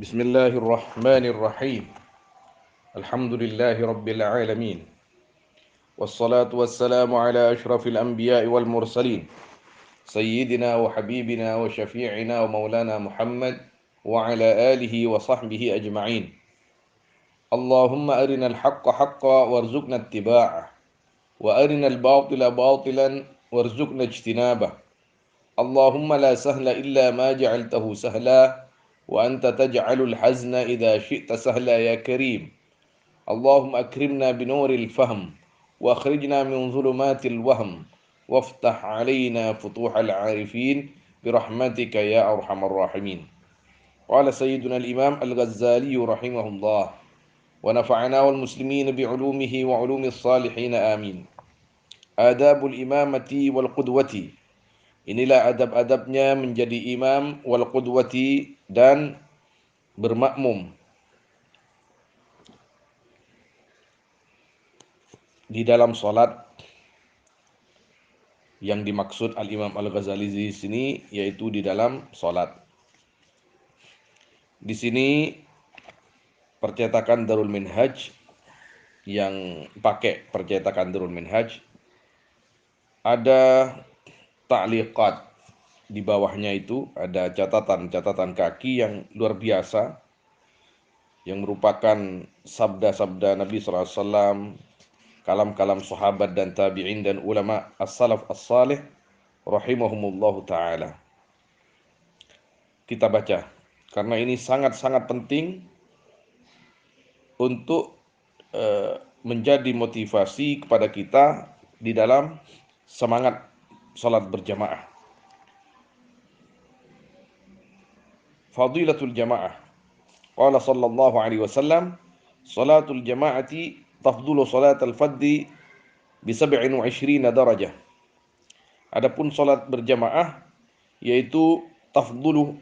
Bismillahirrahmanirrahim. Alhamdulillahi rabbil alamin. Wassalatu wassalamu ala ashrafil anbiya'i wal mursalin. Sayyidina wa habibina wa syafi'ina wa maulana Muhammad wa ala alihi wa sahbihi ajma'in. Allahumma arinal haqqa haqqa warzuqna ittiba'ah wa arinal batila batilan warzuqna ijtinabah. Allahumma la sahla illa ma ja'altahu sahla wa anta taj'alul hazna idza syi'ta sahla ya karim. Allahumma akrimna binuril fahm wa akhrijna min zulumatil wahm waftah alaina futuhal arifin birahmatika ya arhamar rahimin. Qala sayyiduna al-imam al-Ghazali rahimahullah wa nafa'ana wal muslimin bi'ulumihi wa ulumis salihin amin. Adabul imamati wal qudwati. Inilah adab-adabnya menjadi imam wal qudwati dan bermakmum di dalam salat. Yang dimaksud Al-Imam Al-Ghazali di sini yaitu di dalam salat. Di sini percetakan Darul Minhaj yang pakai percetakan Darul Minhaj ada ta'liqat. Di bawahnya itu ada catatan-catatan kaki yang luar biasa yang merupakan sabda-sabda Nabi SAW, kalam-kalam sahabat dan tabi'in dan ulama as-salaf as-salih rahimahumullahu ta'ala. Kita baca, karena ini sangat-sangat penting untuk menjadi motivasi kepada kita di dalam semangat salat berjamaah. Fadilatul jamaah. Qala sallallahu alaihi wasallam, salatul jama'ati tafdulu salatal fadhi bi 27 darajah. Adapun salat berjamaah yaitu tafdulu,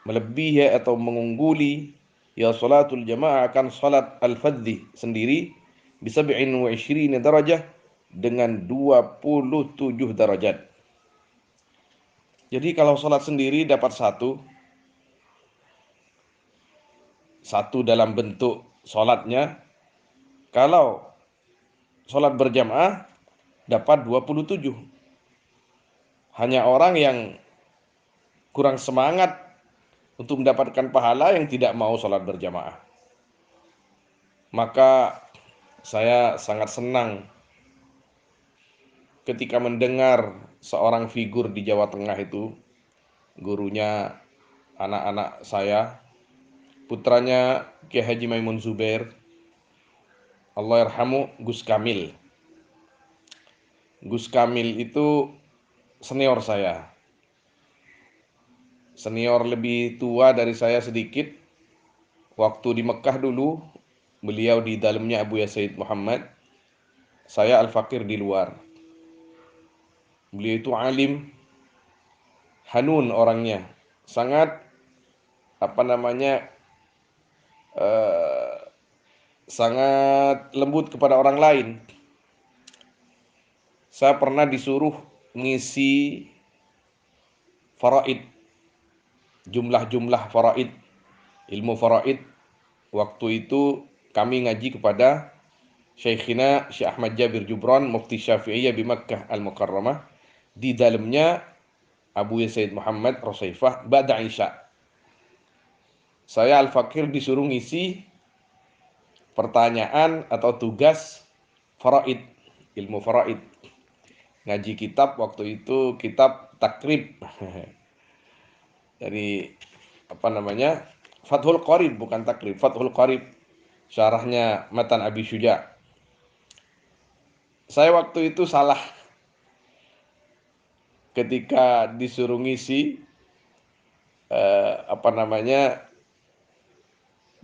melebihi atau mengungguli ya salatul jamaah akan salat al-fadhi sendiri bi 27 darajah dengan 27 derajat. Jadi kalau salat sendiri dapat satu dalam bentuk salatnya. Kalau salat berjamaah dapat 27. Hanya orang yang kurang semangat untuk mendapatkan pahala yang tidak mau salat berjamaah. Maka saya sangat senang ketika mendengar seorang figur di Jawa Tengah itu, gurunya anak-anak saya, putranya Kiai Haji Maimun Zubair, Allah yarhamu, Gus Kamil. Gus Kamil itu senior saya. Senior lebih tua dari saya sedikit. Waktu di Mekah dulu, beliau di dalamnya Abu Ya Said Muhammad. Saya Al-Fakir di luar. Beliau itu alim, hanun orangnya. Sangat sangat lembut kepada orang lain. Saya pernah disuruh ngisi faraid, jumlah-jumlah faraid, ilmu faraid. Waktu itu kami ngaji kepada Syekhina Syekh Ahmad Jabir Jubran, Mufti Syafi'iyah di Makkah Al-Mukarramah. Di dalamnya Abu Ya Said Muhammad Rosaifah Ba'da Isya. Saya Al-Fakir disuruh ngisi pertanyaan atau tugas faraid, ilmu faraid. Ngaji kitab waktu itu kitab takrib. Dari Fathul Qarib, bukan takrib, Fathul Qarib. Syarahnya Matan Abi Syuja. Saya waktu itu salah ketika disuruh ngisi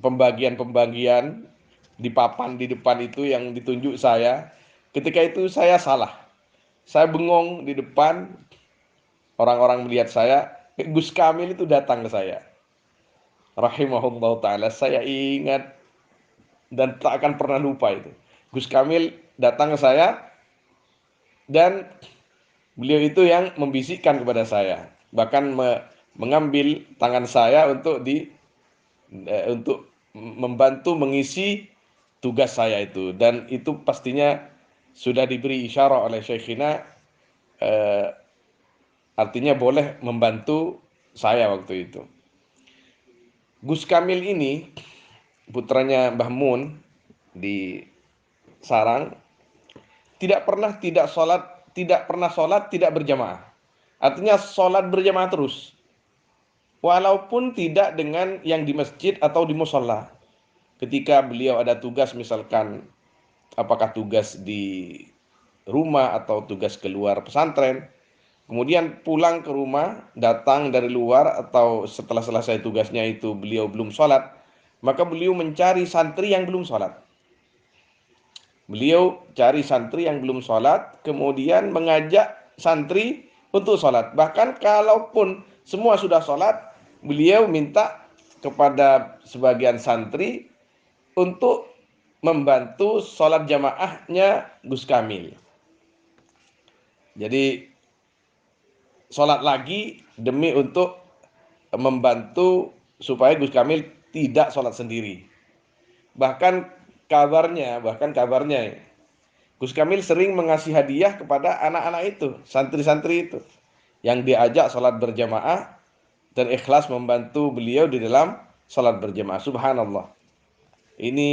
pembagian di papan di depan itu yang ditunjuk saya. Ketika itu saya salah. Saya bengong di depan, orang-orang melihat saya. Gus Kamil itu datang ke saya. Rahimahullah ta'ala. Saya ingat dan tak akan pernah lupa itu. Gus Kamil datang ke saya dan beliau itu yang membisikkan kepada saya. Bahkan mengambil tangan saya untuk untuk membantu mengisi tugas saya itu, dan itu pastinya sudah diberi isyarat oleh Syekhina, eh, artinya boleh membantu saya waktu itu. Gus Kamil ini putranya Mbah Mun di Sarang, tidak pernah sholat tidak berjamaah. Artinya sholat berjamaah terus, walaupun tidak dengan yang di masjid atau di musola. Ketika beliau ada tugas, misalkan apakah tugas di rumah atau tugas keluar pesantren, kemudian pulang ke rumah, datang dari luar atau setelah selesai tugasnya itu beliau belum sholat, maka beliau mencari santri yang belum sholat. Beliau cari santri yang belum sholat, kemudian mengajak santri untuk sholat. Bahkan kalaupun semua sudah sholat, beliau minta kepada sebagian santri untuk membantu sholat jamaahnya Gus Kamil. Jadi sholat lagi demi untuk membantu supaya Gus Kamil tidak sholat sendiri. Bahkan kabarnya Gus Kamil sering mengasih hadiah kepada anak-anak itu, santri-santri itu, yang diajak sholat berjamaah dan ikhlas membantu beliau di dalam sholat berjamaah. Subhanallah. Ini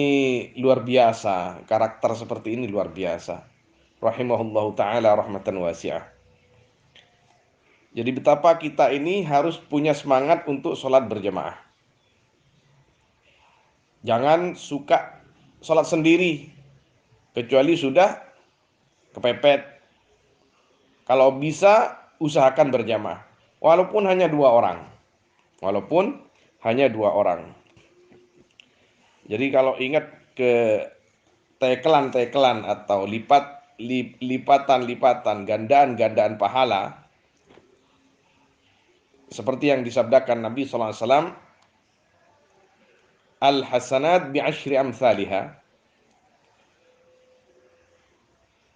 luar biasa, karakter seperti ini luar biasa. Rahimahullahu ta'ala rahmatan wasi'ah. Jadi betapa kita ini harus punya semangat untuk sholat berjamaah. Jangan suka sholat sendiri, kecuali sudah kepepet. Kalau bisa, usahakan berjamaah. Walaupun hanya 2 orang. Walaupun hanya 2 orang. Jadi kalau ingat ke tekelan-tekelan atau lipatan-lipatan, gandaan-gandaan pahala, seperti yang disabdakan Nabi SAW, al-hasanat bi'ashri amthaliha.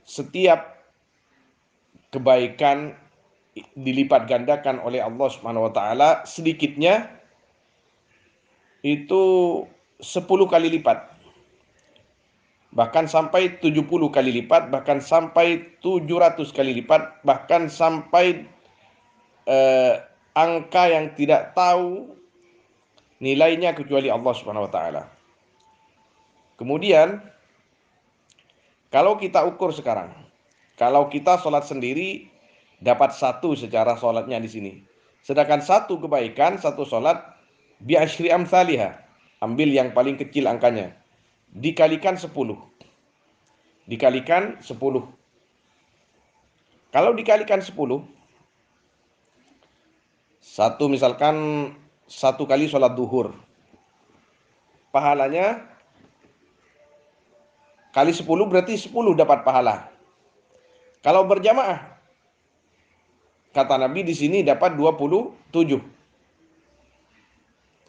Setiap kebaikan dilipat gandakan oleh Allah Subhanahu wa taala, sedikitnya itu 10 kali lipat. Bahkan sampai 70 kali lipat, bahkan sampai 700 kali lipat, bahkan sampai angka yang tidak tahu nilainya kecuali Allah Subhanahu wa taala. Kemudian kalau kita ukur sekarang, kalau kita sholat sendiri dapat 1 secara sholatnya di sini. Sedangkan 1 kebaikan, 1 sholat bi asyri amsalihha. Ambil yang paling kecil angkanya. Dikalikan 10. Dikalikan 10. Kalau dikalikan 10, misalkan 1 kali sholat duhur, pahalanya kali 10 berarti 10 dapat pahala. Kalau berjamaah, kata Nabi di sini dapat 27.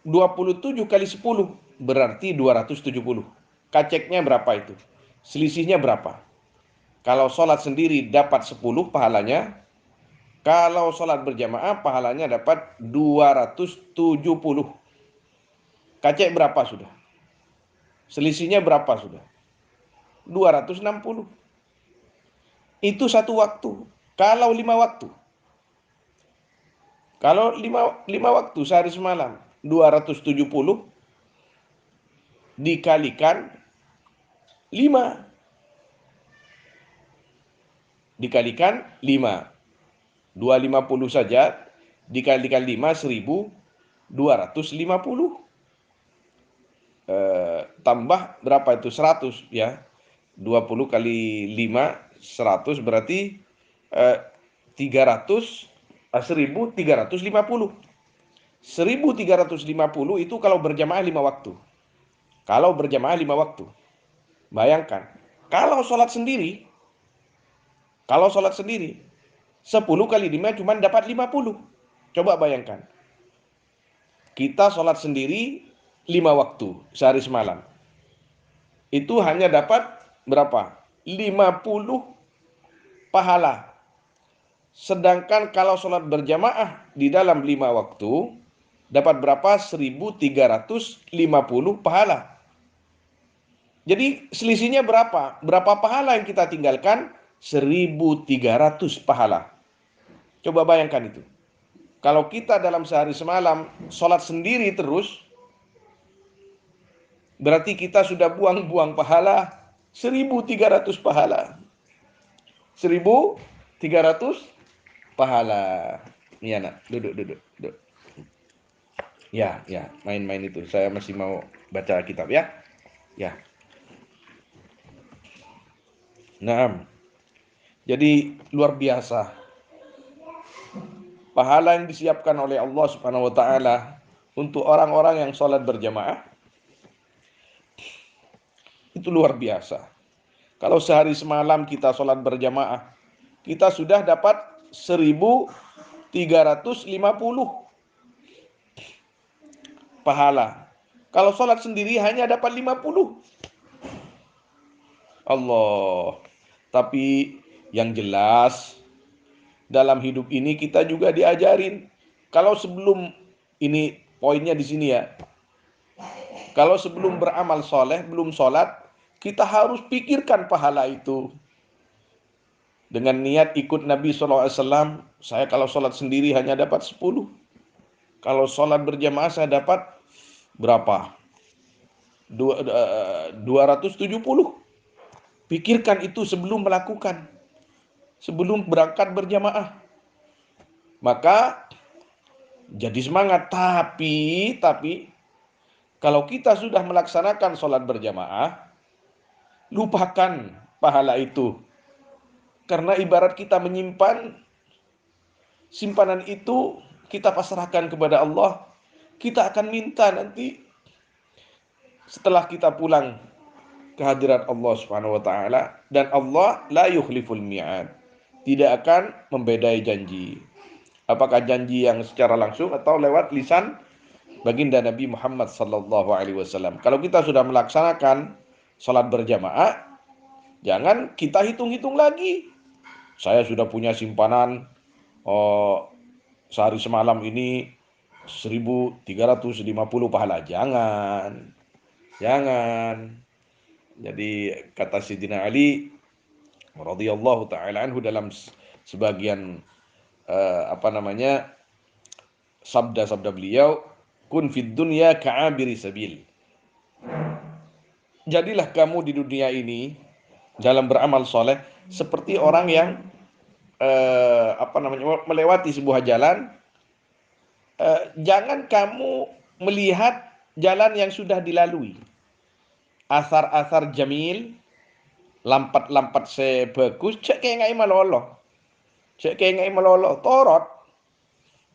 27 kali 10 berarti 270. Kaceknya berapa itu? Selisihnya berapa? Kalau sholat sendiri dapat 10 pahalanya, kalau sholat berjamaah pahalanya dapat 270. Kacek berapa sudah? Selisihnya berapa sudah? 260. Itu 1 waktu. Kalau 5 waktu. Kalau 5 waktu sehari semalam, 270 dikalikan 5. Dikalikan 5. 250 saja dikalikan 5, 1250. Tambah berapa itu? 100 ya. 20 kali 5, 100 berarti 300, 1350. 1350 itu kalau berjamaah 5 waktu. Kalau berjamaah 5 waktu. Bayangkan, kalau sholat sendiri, 10 kali 5 cuma dapat 50. Coba bayangkan. Kita sholat sendiri 5 waktu sehari semalam. Itu hanya dapat berapa? 50 pahala. Sedangkan kalau sholat berjamaah di dalam 5 waktu, Dapat berapa? 1350 pahala. Jadi selisihnya berapa? Berapa pahala yang kita tinggalkan? 1300 pahala. Coba bayangkan itu. Kalau kita dalam sehari semalam sholat sendiri terus, berarti kita sudah buang-buang pahala 1300 pahala. 1300 pahala. Iya nak, duduk, duduk, duduk. Ya, ya, main-main itu. Saya masih mau baca kitab ya. Ya. Nah, jadi luar biasa pahala yang disiapkan oleh Allah Subhanahu wa taala untuk orang-orang yang sholat berjamaah itu luar biasa. Kalau sehari semalam kita sholat berjamaah, kita sudah dapat 1350 pahala. Kalau sholat sendiri hanya dapat 50. Allah. Tapi yang jelas dalam hidup ini kita juga diajarin. Kalau sebelum, ini poinnya di sini ya. Kalau sebelum beramal soleh, belum sholat, kita harus pikirkan pahala itu. Dengan niat ikut Nabi SAW, saya kalau sholat sendiri hanya dapat 10. Kalau sholat berjamaah saya dapat berapa? 270. Pikirkan itu sebelum melakukan. Sebelum berangkat berjamaah. Maka jadi semangat. Tapi kalau kita sudah melaksanakan sholat berjamaah, lupakan pahala itu. Karena ibarat kita menyimpan, simpanan itu kita pasrahkan kepada Allah. Kita akan minta nanti setelah kita pulang ke hadirat Allah Subhanahu wa taala, dan Allah la yukhliful mi'ad. Tidak akan membedai janji. Apakah janji yang secara langsung atau lewat lisan baginda Nabi Muhammad sallallahu alaihi wasallam. Kalau kita sudah melaksanakan salat berjamaah, jangan kita hitung-hitung lagi. Saya sudah punya simpanan sehari semalam ini 1350 pahala. Jangan. Jadi kata Sayyidina Ali radhiyallahu taala anhu dalam sebagian sabda-sabda beliau, kun fid dunya ka'abiri sabil. Jadilah kamu di dunia ini dalam beramal soleh seperti orang yang melewati sebuah jalan. Jangan kamu melihat jalan yang sudah dilalui. Asar-asar jamil, lampat-lampat sebagus, cek kayak ngai malolo. Cek kayak ngai malolo, torot.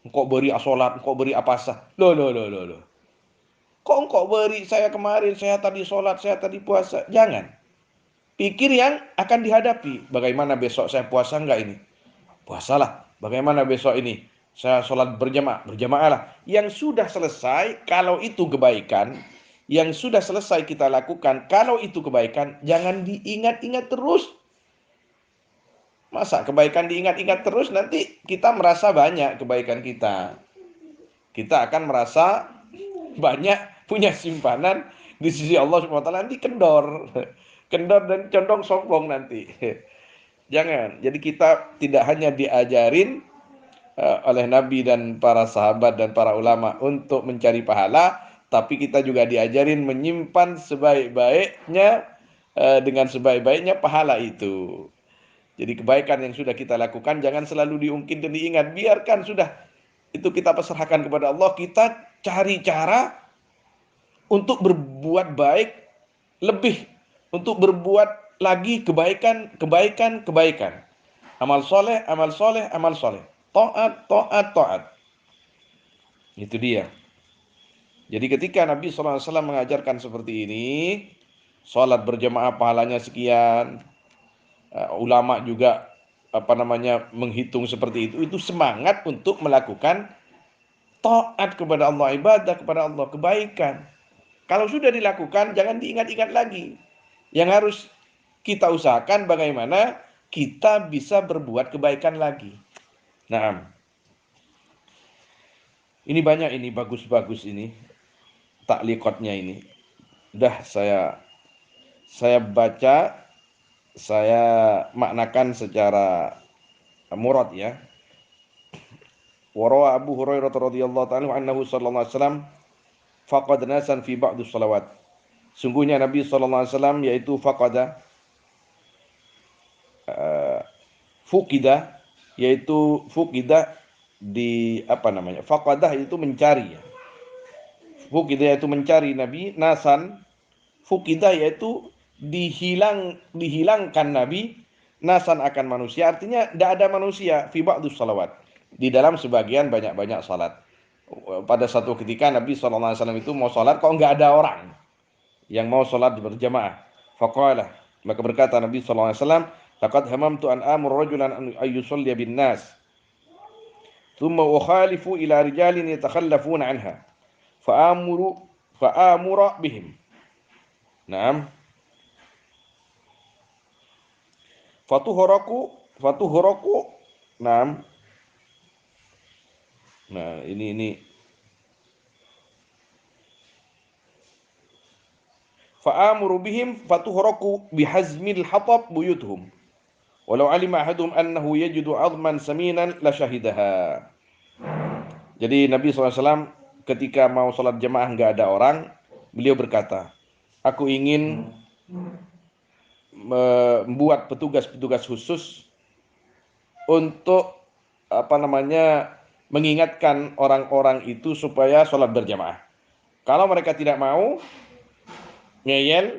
Engkau beri asolat, engkau beri apasa. Loh. Kok engkau beri saya kemarin, saya tadi sholat, saya tadi puasa. Jangan. Pikir yang akan dihadapi. Bagaimana besok saya puasa enggak ini? Puasalah. Bagaimana besok ini? Saya sholat berjamaah lah. Yang sudah selesai, kalau itu kebaikan, yang sudah selesai kita lakukan, kalau itu kebaikan, jangan diingat-ingat terus. Masa kebaikan diingat-ingat terus, nanti kita merasa banyak kebaikan kita. Kita akan merasa banyak punya simpanan di sisi Allah SWT, nanti kendor dan condong sombong nanti. Jangan. Jadi kita tidak hanya diajarin oleh Nabi dan para sahabat dan para ulama untuk mencari pahala, tapi kita juga diajarin menyimpan sebaik-baiknya dengan sebaik-baiknya pahala itu. Jadi kebaikan yang sudah kita lakukan jangan selalu diungkit dan diingat. Biarkan sudah itu kita pasrahkan kepada Allah. Kita cari cara untuk berbuat baik lebih, untuk berbuat lagi kebaikan. Amal soleh. Taat. Itu dia. Jadi ketika Nabi SAW mengajarkan seperti ini, sholat berjamaah pahalanya sekian, ulama juga menghitung seperti itu semangat untuk melakukan taat kepada Allah, ibadah kepada Allah, kebaikan. Kalau sudah dilakukan, jangan diingat-ingat lagi. Yang harus kita usahakan bagaimana kita bisa berbuat kebaikan lagi. Nah, Ini banyak, ini bagus-bagus ini taklikotnya ini. Udah saya baca, saya maknakan secara murad ya. Warawa Abu Hurairah radhiyallahu ta'ala anhu sallallahu alaihi wasallam faqad nasan fi ba'd shalawat. Sungguhnya Nabi sallallahu alaihi wasallam yaitu faqada fukida, yaitu fukida di apa namanya? Faqadah itu mencari ya. Fukida yaitu mencari Nabi, nasan fukida yaitu dihilangkan Nabi, nasan akan manusia, artinya tidak ada manusia fi ba'dus salawat, di dalam sebagian banyak-banyak salat. Pada satu ketika Nabi SAW itu mau salat, kok nggak ada orang yang mau salat berjamaah. Faqala, maka berkata Nabi SAW, laqad hamamtu an amur rajulan an yusalli bin nas thumma ukhalifu ila rijalin yatakhallafuna anha fa'amura bihim. Naam. Fatuhuraku. Naam. Nah, ini fa'amuru bihim fatuhuraku bihazmil hatab buyuthum. Walau alima ahaduhum annahu yajidu 'azman saminan la syahidaha. Jadi Nabi SAW ketika mau sholat jamaah nggak ada orang, beliau berkata, aku ingin membuat petugas-petugas khusus untuk apa namanya mengingatkan orang-orang itu supaya sholat berjamaah. Kalau mereka tidak mau ngeyel,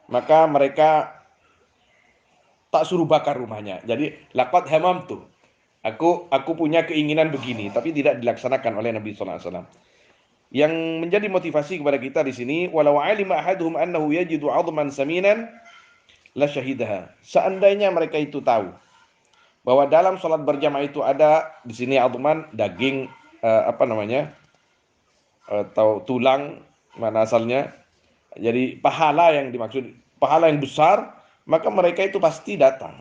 maka mereka tak suruh bakar rumahnya. Jadi laqad hamamtu. Aku punya keinginan begini, tapi tidak dilaksanakan oleh Nabi sallallahu alaihi wasallam. Yang menjadi motivasi kepada kita di sini, walau alima ahaduhum annahu yajidu 'azman saminan la syahidaha. Seandainya mereka itu tahu bahwa dalam sholat berjamaah itu ada di sini 'azman daging apa namanya? Atau tulang, mana asalnya. Jadi pahala yang dimaksud, pahala yang besar, maka mereka itu pasti datang.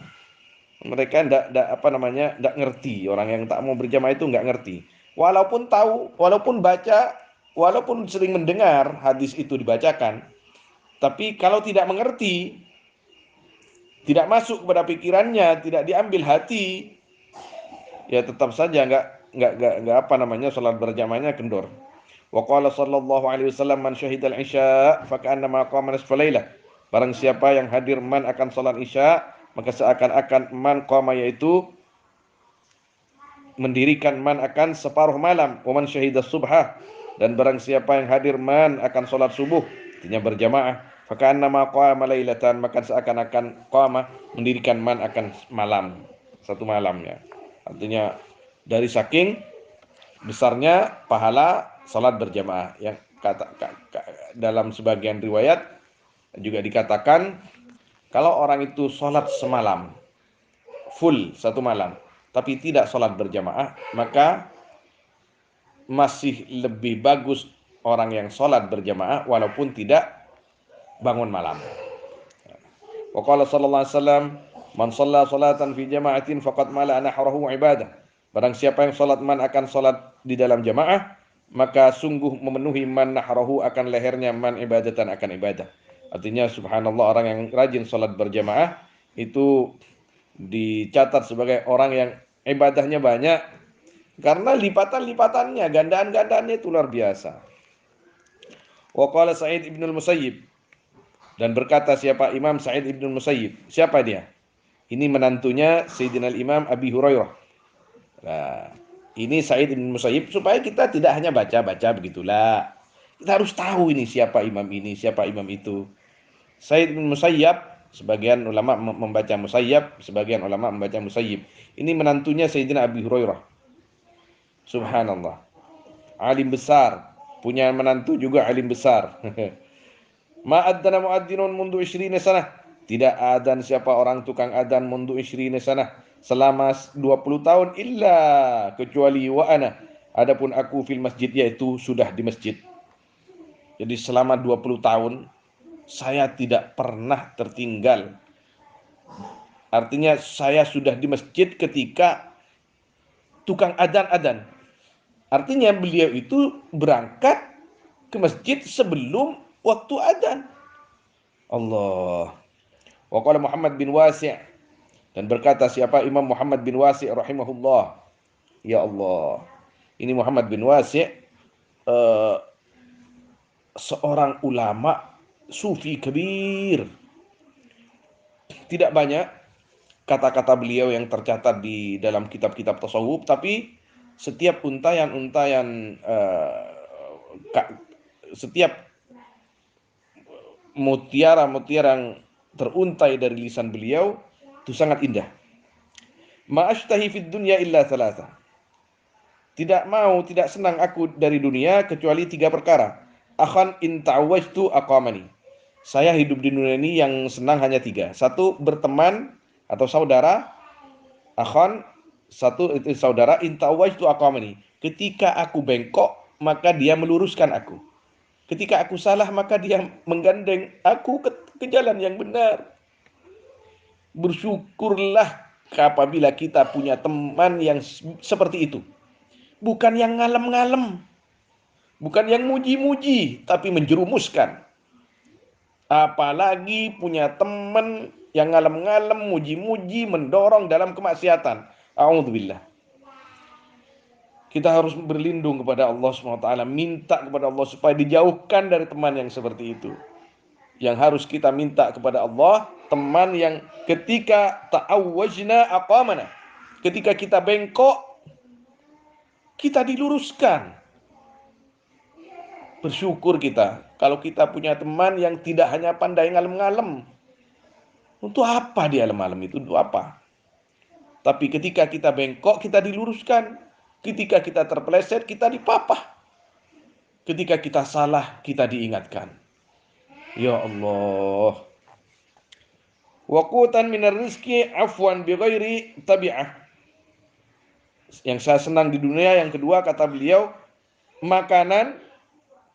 Mereka ndak ngerti, orang yang tak mau berjamaah itu nggak ngerti. Walaupun tahu, walaupun baca, walaupun sering mendengar hadis itu dibacakan, tapi kalau tidak mengerti, tidak masuk kepada pikirannya, tidak diambil hati, ya tetap saja nggak apa namanya salat berjamaahnya kendor. Wa qala sallallahu alaihi wasallam man syahidal isya fa ka'annama qama nisfa lailah. Barang siapa yang hadir man akan salat isya, maka seakan-akan man qama yaitu mendirikan man akan separuh malam. Wa man syahidas subhah, dan barang siapa yang hadir man akan salat subuh, artinya berjamaah, fa ka'annama qama lailatan, maka seakan-akan qama mendirikan man akan malam, satu malamnya. Artinya dari saking besarnya pahala salat berjamaah yang dalam sebagian riwayat juga dikatakan kalau orang itu salat semalam full satu malam tapi tidak salat berjamaah, maka masih lebih bagus orang yang salat berjamaah walaupun tidak bangun malam. Wa qala sallallahu alaihi wasallam man shalla salatan fi jama'atin faqad mala nahrahu ibadah. Barang siapa yang salat man akan salat di dalam jamaah, maka sungguh memenuhi man nahrahu akan lehernya man ibadatan akan ibadah. Artinya subhanallah, orang yang rajin salat berjamaah itu dicatat sebagai orang yang ibadahnya banyak karena lipatan-lipatannya, gandaan-gandaannya itu luar biasa. Wa qala Sa'id ibn al-Musayyib, dan berkata siapa Imam Sa'id ibn al-Musayyib, siapa dia? Ini menantunya Sayyidina Imam Abi Hurairah. Nah, ini Sa'id bin Musayyib, supaya kita tidak hanya baca-baca begitulah. Kita harus tahu ini siapa imam ini, siapa imam itu. Sa'id bin Musayyab, sebagian ulama membaca Musayyab, sebagian ulama membaca Musayyib. Ini menantunya Sayyidina Abi Hurairah. Subhanallah. Alim besar, punya menantu juga alim besar. Ma'adzana mu'adzinun mundu 20 sanah. Tidak adzan siapa orang tukang adzan mundu 20 sanah, selama 20 tahun illa kecuali wa ana, adapun aku fil masjid, yaitu sudah di masjid. Jadi selama 20 tahun saya tidak pernah tertinggal. Artinya saya sudah di masjid ketika tukang adzan. Artinya beliau itu berangkat ke masjid sebelum waktu adzan. Allah. Wa qala Muhammad bin Wasi', dan berkata siapa Imam Muhammad bin Wasi' rahimahullah. Ya Allah. Ini Muhammad bin Wasi' eh, seorang ulama sufi kabir. Tidak banyak kata-kata beliau yang tercatat di dalam kitab-kitab tasawuf, tapi setiap untayan-untayan setiap mutiara-mutiara yang teruntai dari lisan beliau itu sangat indah. Ma'ashtahi fid dunya illa thalatha. Tidak senang aku dari dunia kecuali 3 perkara. Akhan in ta'awwajtu aqamani. Saya hidup di dunia ini yang senang hanya 3. Satu, berteman atau saudara. Akhan, satu itu saudara, in ta'awwajtu aqamani. Ketika aku bengkok, maka dia meluruskan aku. Ketika aku salah, maka dia menggandeng aku ke jalan yang benar. Bersyukurlah apabila kita punya teman yang seperti itu. Bukan yang ngalem-ngalem, bukan yang muji-muji, tapi menjerumuskan. Apalagi punya teman yang ngalem-ngalem, muji-muji, mendorong dalam kemaksiatan. A'udzubillah. Kita harus berlindung kepada Allah SWT, minta kepada Allah supaya dijauhkan dari teman yang seperti itu. Yang harus kita minta kepada Allah, teman yang ketika ta'awwajna aqamana, ketika kita bengkok, kita diluruskan. Bersyukur kita kalau kita punya teman yang tidak hanya pandai ngalem-ngalem. Untuk apa dia ngalem-ngalem itu? Untuk apa? Tapi ketika kita bengkok, kita diluruskan. Ketika kita terpeleset, kita dipapah. Ketika kita salah, kita diingatkan. Ya Allah. Waqutan minar rizki afwan bighairi tabi'ah. Yang saya senang di dunia, yang kedua kata beliau, makanan,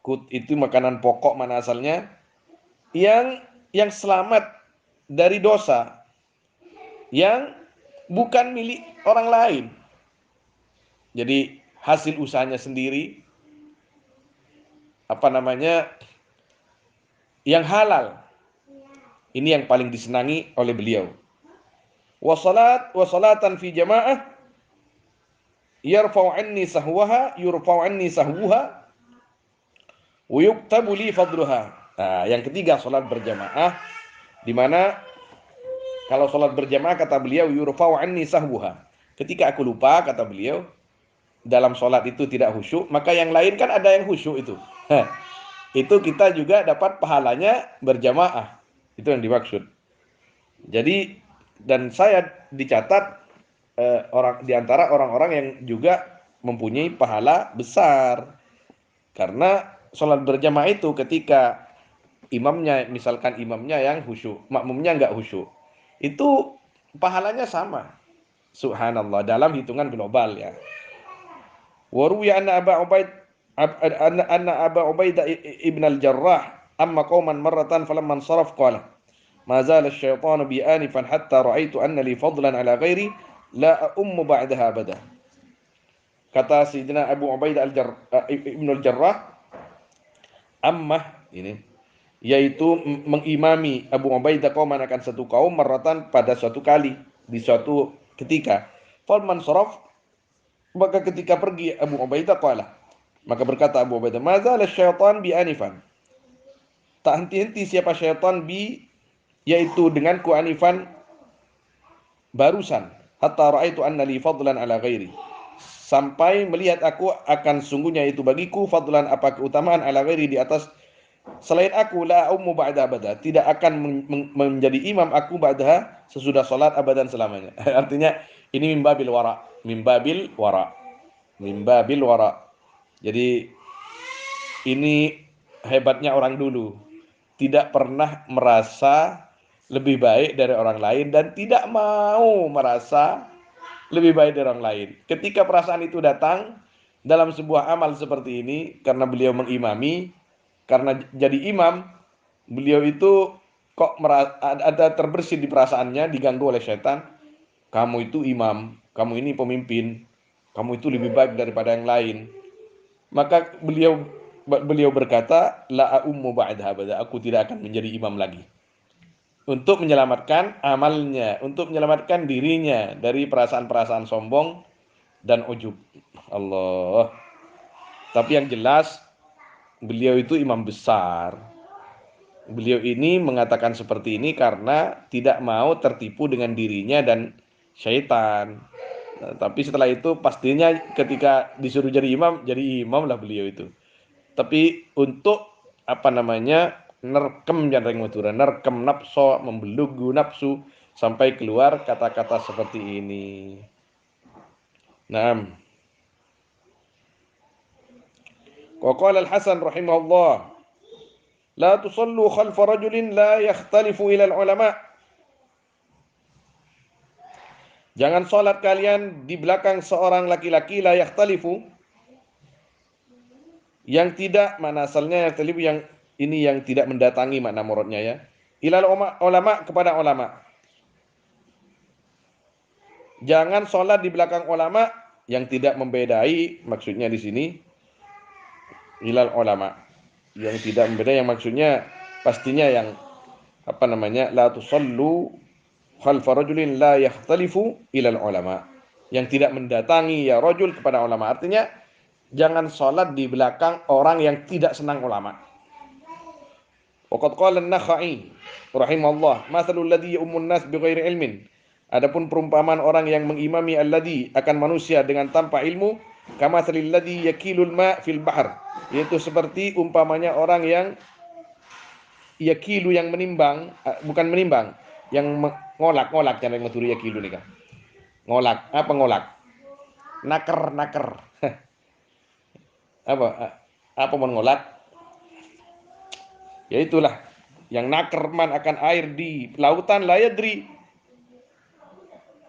kut itu makanan pokok mana asalnya, yang selamat dari dosa, yang bukan milik orang lain. Jadi hasil usahanya sendiri, yang halal. Ini yang paling disenangi oleh beliau. Wasalatan fi jamaah yurfa'u anni sahwaha wa yuktabu li fadluha. Nah, yang ketiga salat berjamaah, di mana kalau salat berjamaah kata beliau yurfa'u anni sahwaha. Ketika aku lupa kata beliau dalam salat itu tidak khusyuk, maka yang lain kan ada yang khusyuk itu. Itu kita juga dapat pahalanya berjamaah. Itu yang dimaksud. Jadi dan saya dicatat di antara orang-orang yang juga mempunyai pahala besar. Karena sholat berjamaah itu ketika misalkan imamnya yang khusyuk, makmumnya enggak khusyuk, itu pahalanya sama. Subhanallah, dalam hitungan global ya. Wa ruwiya anna Aba Ubaidah ibn al-Jarrah amma qauman marratan falamman saraf qala ma zala asy-syaitanu bi anifan hatta ra'aitu anna li fadlan ala ghairi la ummu ba'daha abada. Kata Sayyidina Abu Ubaidah ibn al-Jarrah, ammah ini yaitu mengimami Abu Ubaidah qauman akan satu kaum marratan pada suatu kali, di suatu ketika. Falman saraf, maka ketika pergi Abu Ubaidah qala, maka berkata Abu Ubaidah, mazal syaitan bi anifan. Tak henti-henti siapa syaitan bi, yaitu denganku anifan barusan, hatta ra'aitu anna li fadlan ala ghairi. Sampai melihat aku akan sungguhnya itu bagiku fadlan apa keutamaan ala ghairi di atas selain aku, la ummu ba'da abada, tidak akan menjadi imam aku ba'daha sesudah salat abadan selamanya. Artinya ini mimbabil wara. Jadi ini hebatnya orang dulu, tidak pernah merasa lebih baik dari orang lain dan tidak mau merasa lebih baik dari orang lain. Ketika perasaan itu datang dalam sebuah amal seperti ini, karena beliau mengimami, karena jadi imam, beliau itu kok ada terbersit di perasaannya, diganggu oleh setan. Kamu itu imam, kamu ini pemimpin, kamu itu lebih baik daripada yang lain. Maka beliau berkata, la ummu ba'da abada, aku tidak akan menjadi imam lagi. Untuk menyelamatkan amalnya, untuk menyelamatkan dirinya dari perasaan-perasaan sombong dan ujub. Allah. Tapi yang jelas beliau itu imam besar. Beliau ini mengatakan seperti ini karena tidak mau tertipu dengan dirinya dan syaitan. Nah, tapi setelah itu pastinya ketika disuruh jadi imam lah beliau itu. Tapi untuk apa namanya, nerkem janreng matura, nerkem nafsu, membelenggu nafsu sampai keluar kata-kata seperti ini. Nah, wa qala Al-Hasan rahimahullah, la tusallu khalfa rajulin la yakhtalifu ila ulama. Jangan sholat kalian di belakang seorang laki-laki la yakhtalifu, yang tidak, mana asalnya yakhtalifu, yang ini yang tidak mendatangi makna muradnya ya. Ilal ulama, kepada ulama. Jangan sholat di belakang ulama yang tidak membedai, maksudnya di sini ilal ulama, yang tidak membedai, yang maksudnya pastinya yang apa namanya, la tusallu khalfa rajulin la yakhtalifu ilal ulama, yang tidak mendatangi ya rajul kepada ulama, artinya jangan sholat di belakang orang yang tidak senang ulama. Waqad qala an-Nakhai rahimahullah, mathalul ladzi ya'ummun nas bighairi ilmin. Adapun perumpamaan orang yang mengimami alladzi akan manusia dengan tanpa ilmu, kamathalil ladzi yakilul ma' fil bahr, yaitu seperti umpamanya orang yang yakilu, yang menimbang, bukan menimbang, yang ngolak cara yang maturi yakilu nih kan. Ngolak, apa ngolak? Naker. Apa apa ngolak? Ya itulah yang nakerman akan air di lautan, la yadri,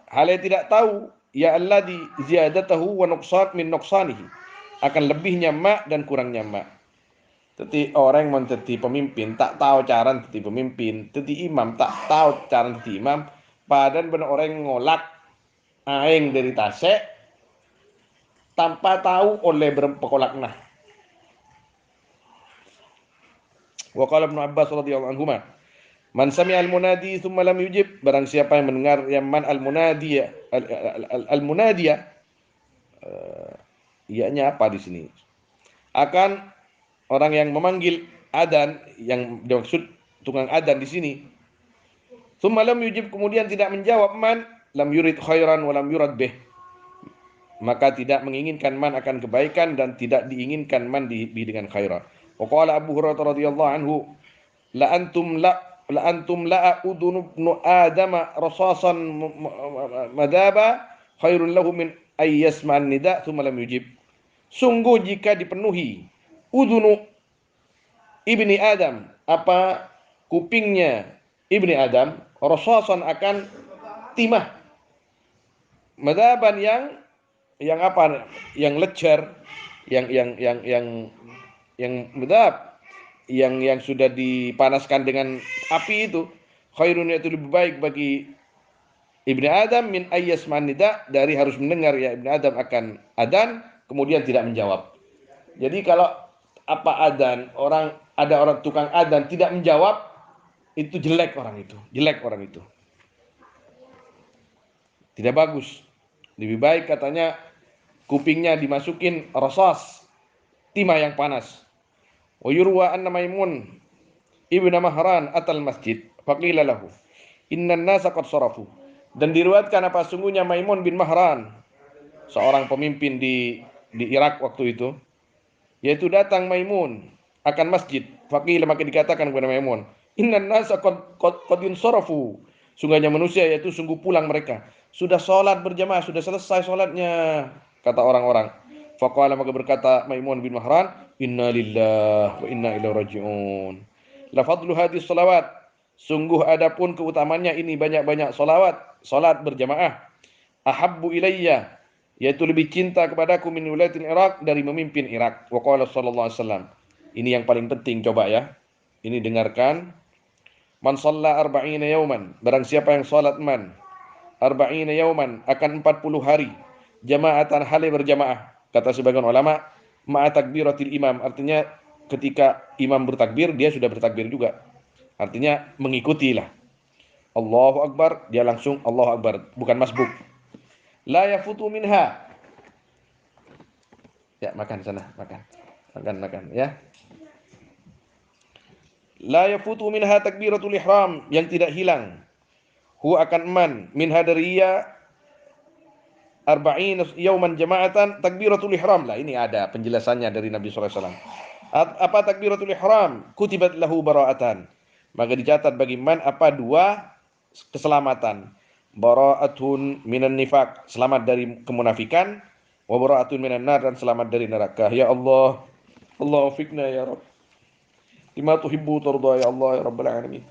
hal yang tidak tahu, ya alladhi ziyadatahu wa nuqsan min nuqsanihi, akan lebihnya mak dan kurangnya mak. Jadi orang yang menjadi pemimpin tak tahu cara jadi pemimpin, jadi imam tak tahu cara jadi imam, padahal benar orang yang ngolak aing dari tasek tanpa tahu oleh berpekolak nah. Wa qala Ibnu Abbas radhiyallahu anhu, man sami'a al-munadi thumma lam yujib, barang siapa yang mendengar yang man al-munadi, al-munadiya, ianya apa di sini? Akan orang yang memanggil adzan, yang dimaksud tukang adzan di sini. Thumma lam yujib, kemudian tidak menjawab, man lam yurid khairan wa lam yurad bih, maka tidak menginginkan man akan kebaikan dan tidak diinginkan man dengan khairan. Wa qala Abu Hurairah radhiyallahu anhu, la antum la udunu ibnu adama rasasan madaba khairun lahu min ay yasma'an nida thumma lam yujib. Sungguh jika dipenuhi udunu ibni Adam, apa kupingnya ibni Adam, rasasan akan timah, madaban yang apa, yang lejar, yang madab, yang sudah dipanaskan dengan api itu, khairun, itu lebih baik bagi ibni Adam min ayyas manida, dari harus mendengar ya ibni Adam akan adan kemudian tidak menjawab. Jadi kalau apa adan, ada orang tukang adan tidak menjawab, itu jelek orang itu, tidak bagus. Lebih baik katanya kupingnya dimasukin rasas, timah yang panas. Wa yurwa anna Maimun ibnu Mahran atal masjid faqila lahu innan nasa qad sarafu. Dan diriwayatkan apa sungguhnya Maimun bin Mahran, seorang pemimpin di Irak waktu itu, yaitu datang Maimun akan masjid. Faqila, maka dikatakan kepada Maimun, innan nasa qad insarafu, sungguhnya manusia yaitu sungguh pulang mereka, sudah sholat berjamaah, sudah selesai sholatnya, kata orang-orang. Faqala, maka berkata Maimun bin Mahran, inna lillahi wa inna ilaihi raji'un. La fadlu hadis salawat, sungguh adapun keutamanya ini banyak-banyak salat berjamaah. Ahabbu ilayya, yaitu lebih cinta kepadaku min wilayatil Irak, dari memimpin Irak. Wa qala sallallahu alaihi wasallam, ini yang paling penting, coba ya. Ini dengarkan. Man shalla arba'ina yauman, barang siapa yang salat arba'ina yauman, akan 40 hari, jama'atan hale berjamaah. Kata sebagian ulama, ma'a takbiratil imam, artinya ketika imam bertakbir dia sudah bertakbir juga. Artinya mengikutilah. Allahu Akbar, dia langsung Allahu Akbar, bukan masbuk. La yafutu minha. Ya, makan sana, makan. Makan ya. La yafutu minha takbiratul ihram, yang tidak hilang. Huwa akan man minha dari arba'in yauman jama'atan takbiratul ihram. Lah ini ada penjelasannya dari Nabi sallallahu alaihi wasallam. Apa takbiratul ihram? Kutibat lahu bara'atan. Maka dicatat bagi man apa dua keselamatan. Bara'atun minan nifaq, selamat dari kemunafikan, wa bara'atun minan nar, dan selamat dari neraka. Ya Allah, Allah fikna ya Rabb. Lima tuhibbu turda ya Allah ya Rabbal alamin.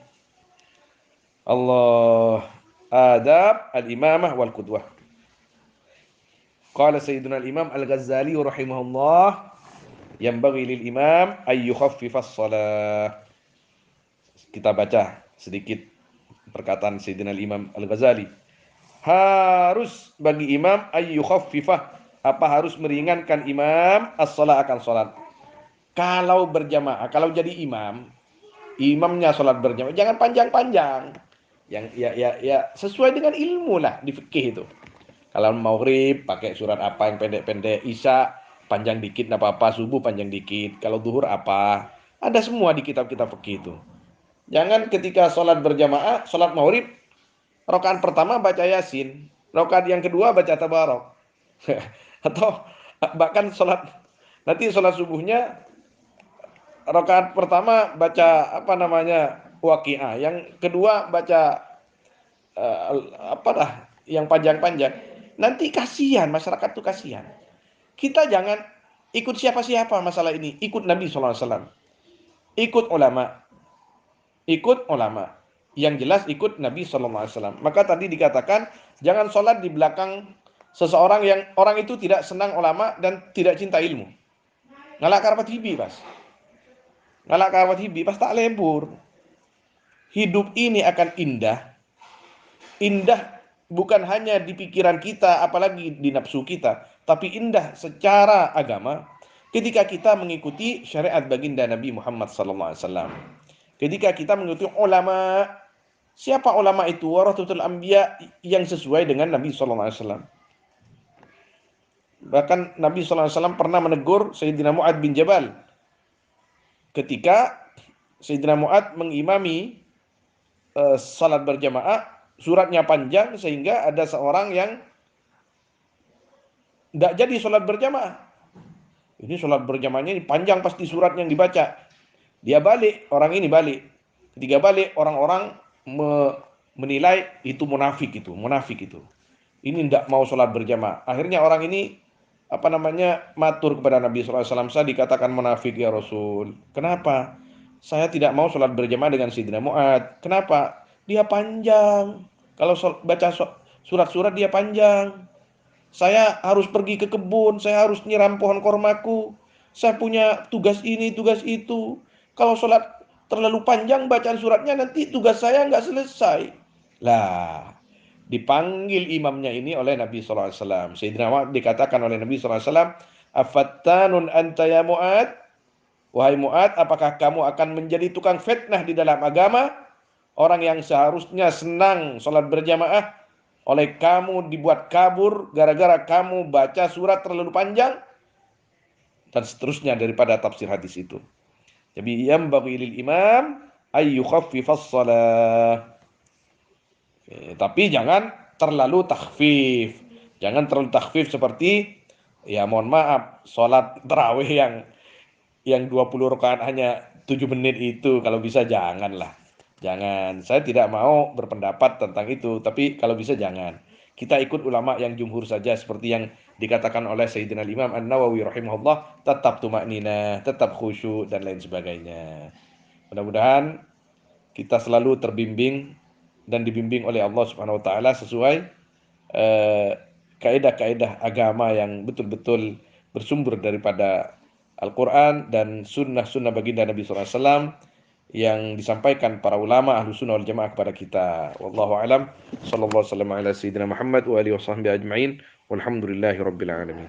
Allah, adab al-imamah wal qudwah. Qala Sayyiduna al-Imam Al-Ghazali rahimahullah, yanbaghi lil imam ay yukhaffifas shalah. Kita baca sedikit perkataan Sayyidina al-Imam Al-Ghazali. Harus bagi imam ay yukhaffifah, apa harus meringankan imam as-shalah akan salat. Kalau berjamaah, kalau jadi imam, imamnya salat berjamaah jangan panjang-panjang. Yang ya sesuai dengan ilmu lah di fikih itu. Kalau maghrib pakai surat apa yang pendek-pendek, isya panjang dikit enggak apa-apa, subuh panjang dikit. Kalau duhur apa? Ada semua di kitab-kitab fikih itu. Jangan ketika sholat berjamaah, sholat maghrib, rakaat pertama baca Yasin, rakaat yang kedua baca Tabarok. Atau bahkan nanti sholat subuhnya, rakaat pertama baca apa namanya Waqiah, yang kedua baca apa dah yang panjang-panjang. Nanti kasihan, masyarakat tuh kasihan. Kita jangan ikut siapa-siapa masalah ini, ikut Nabi SAW, ikut ulama, ikut ulama. Yang jelas ikut Nabi SAW. Maka tadi dikatakan jangan sholat di belakang seseorang yang orang itu tidak senang ulama dan tidak cinta ilmu. Ngalak karapat hibi pas. Ngalak karapat hibi pas tak lembur. Hidup ini akan indah. Indah bukan hanya di pikiran kita, apalagi di nafsu kita, tapi indah secara agama ketika kita mengikuti syariat baginda Nabi Muhammad SAW. Ketika kita mengikuti ulama, siapa ulama itu? Warahatul anbiya, yang sesuai dengan Nabi SAW. Bahkan Nabi SAW pernah menegur Sayyidina Mu'ad bin Jabal ketika Sayyidina Mu'ad mengimami salat berjamaah, suratnya panjang sehingga ada seorang yang tidak jadi sholat berjamaah. Ini sholat berjamaahnya ini panjang pasti surat yang dibaca. Dia balik, orang ini balik. Ketika balik, orang-orang menilai itu munafik itu. Ini tidak mau sholat berjamaah. Akhirnya orang ini matur kepada Nabi SAW. Saya dikatakan munafik ya Rasul. Kenapa? Saya tidak mau sholat berjamaah dengan Sayyidina Mu'ad. Kenapa? Dia panjang. Kalau baca surat-surat dia panjang. Saya harus pergi ke kebun, saya harus nyiram pohon kormaku, saya punya tugas ini, tugas itu. Kalau sholat terlalu panjang bacaan suratnya, nanti tugas saya nggak selesai. Lah, dipanggil imamnya ini oleh Nabi SAW. Sayyidina Mu'ad dikatakan oleh Nabi SAW, afattanun anta ya Mu'ad? Wahai Mu'ad, apakah kamu akan menjadi tukang fitnah di dalam agama? Orang yang seharusnya senang sholat berjamaah, oleh kamu dibuat kabur gara-gara kamu baca surat terlalu panjang, dan seterusnya daripada tafsir hadis itu. Jadi yang bagi lil imam ay yukhaffifas shalah. Tapi jangan terlalu takhfif. Jangan terlalu takhfif seperti ya mohon maaf salat tarawih yang 20 rakaat hanya 7 menit itu, kalau bisa janganlah. Jangan, saya tidak mau berpendapat tentang itu, tapi kalau bisa jangan. Kita ikut ulama yang jumhur saja, seperti yang dikatakan oleh Sayyidina Imam An-Nawawi rahimahullah, tetap tumakninah, tetap khusyuk, dan lain sebagainya. Mudah-mudahan kita selalu terbimbing dan dibimbing oleh Allah Subhanahu wa taala sesuai kaidah-kaidah agama yang betul-betul bersumber daripada Al-Quran dan sunnah-sunnah baginda Nabi SAW yang disampaikan para ulama ahlu sunnah wal jamaah kepada kita. Wallahu alam. Sallallahu alaihi wasallam ala sayyidina Muhammad wa alihi wasahbihi ajma'in. Walhamdulillahi rabbil alamin.